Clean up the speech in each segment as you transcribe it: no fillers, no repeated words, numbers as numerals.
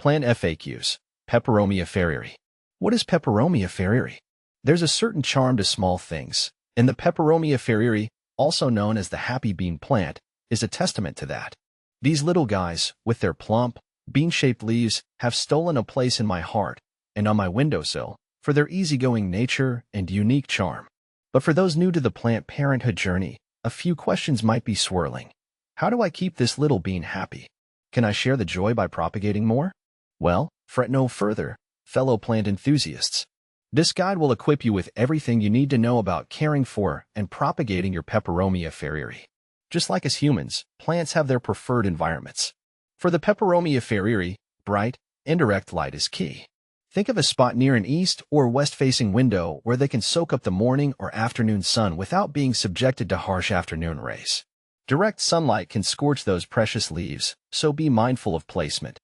Plant FAQs. Peperomia Ferreyrae. What is Peperomia Ferreyrae? There's a certain charm to small things, and the Peperomia Ferreyrae, also known as the happy bean plant, is a testament to that. These little guys, with their plump, bean-shaped leaves, have stolen a place in my heart and on my windowsill for their easygoing nature and unique charm. But for those new to the plant parenthood journey, a few questions might be swirling. How do I keep this little bean happy? Can I share the joy by propagating more? Well, fret no further, fellow plant enthusiasts. This guide will equip you with everything you need to know about caring for and propagating your Peperomia Ferreyrae. Just like as humans, plants have their preferred environments. For the Peperomia Ferreyrae, bright, indirect light is key. Think of a spot near an east or west-facing window where they can soak up the morning or afternoon sun without being subjected to harsh afternoon rays. Direct sunlight can scorch those precious leaves, so be mindful of placement.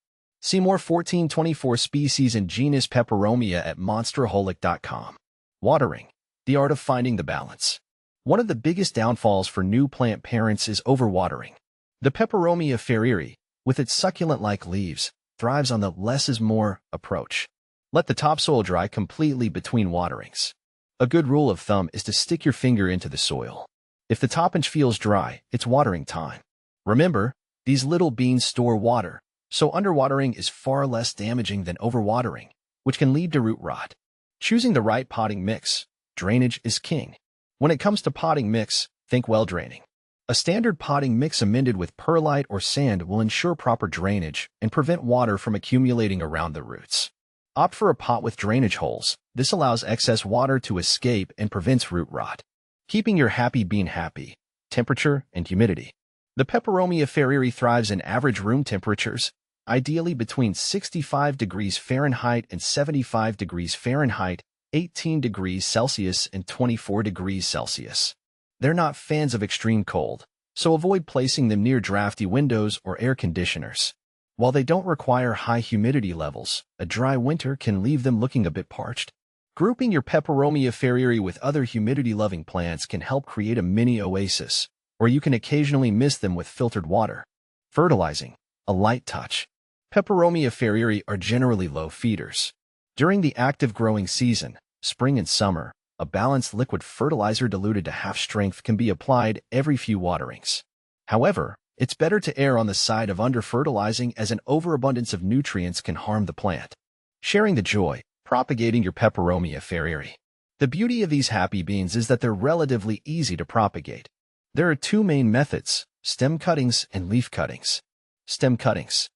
See more 1424 species and genus Peperomia at monsterholic.com. Watering. The art of finding the balance. One of the biggest downfalls for new plant parents is overwatering. The Peperomia Ferreyrae, with its succulent-like leaves, thrives on the less is more approach. Let the topsoil dry completely between waterings. A good rule of thumb is to stick your finger into the soil. If the top inch feels dry, it's watering time. Remember, these little beans store water, so underwatering is far less damaging than overwatering, which can lead to root rot. Choosing the right potting mix. Drainage is king. When it comes to potting mix, think well draining. A standard potting mix amended with perlite or sand will ensure proper drainage and prevent water from accumulating around the roots. Opt for a pot with drainage holes. This allows excess water to escape and prevents root rot. Keeping your happy bean happy. Temperature and humidity. The Peperomia Ferreyrae thrives in average room temperatures, ideally between 65 degrees Fahrenheit and 75 degrees Fahrenheit, 18 degrees Celsius and 24 degrees Celsius. They're not fans of extreme cold, so avoid placing them near drafty windows or air conditioners. While they don't require high humidity levels, a dry winter can leave them looking a bit parched. Grouping your Peperomia Ferreyrae with other humidity-loving plants can help create a mini oasis, or you can occasionally mist them with filtered water. Fertilizing. A light touch. Peperomia Ferreyrae are generally low feeders. During the active growing season, spring and summer, a balanced liquid fertilizer diluted to half strength can be applied every few waterings. However, it's better to err on the side of under-fertilizing as an overabundance of nutrients can harm the plant. Sharing the joy. Propagating your Peperomia Ferreyrae. The beauty of these happy beans is that they're relatively easy to propagate. There are two main methods, stem cuttings and leaf cuttings. Stem cuttings.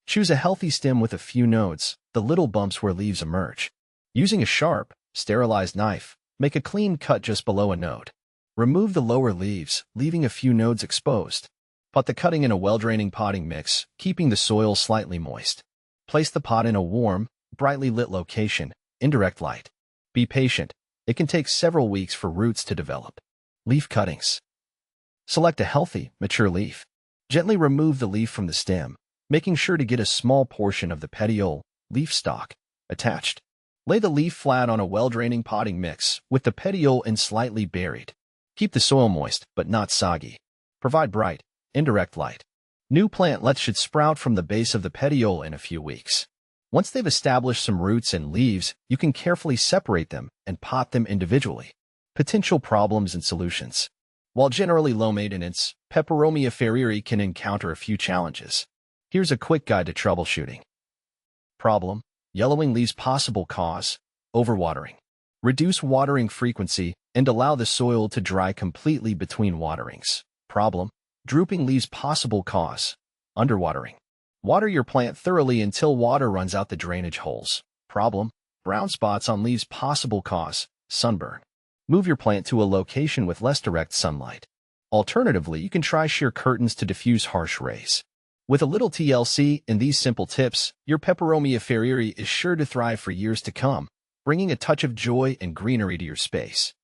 Choose a healthy stem with a few nodes, the little bumps where leaves emerge. Using a sharp, sterilized knife, make a clean cut just below a node. Remove the lower leaves, leaving a few nodes exposed. Pot the cutting in a well-draining potting mix, keeping the soil slightly moist. Place the pot in a warm, brightly lit location, indirect light. Be patient. It can take several weeks for roots to develop. Leaf cuttings. Select a healthy, mature leaf. Gently remove the leaf from the stem, making sure to get a small portion of the petiole, leaf stalk, attached. Lay the leaf flat on a well-draining potting mix, with the petiole in slightly buried. Keep the soil moist, but not soggy. Provide bright, indirect light. New plantlets should sprout from the base of the petiole in a few weeks. Once they've established some roots and leaves, you can carefully separate them and pot them individually. Potential problems and solutions. While generally low maintenance, Peperomia Ferreyrae can encounter a few challenges. Here's a quick guide to troubleshooting. Problem: yellowing leaves. Possible cause: overwatering. Reduce watering frequency and allow the soil to dry completely between waterings. Problem: drooping leaves. Possible cause: underwatering. Water your plant thoroughly until water runs out the drainage holes. Problem: brown spots on leaves. Possible cause: sunburn. Move your plant to a location with less direct sunlight. Alternatively, you can try sheer curtains to diffuse harsh rays. With a little TLC and these simple tips, your Peperomia Ferreyrae is sure to thrive for years to come, bringing a touch of joy and greenery to your space.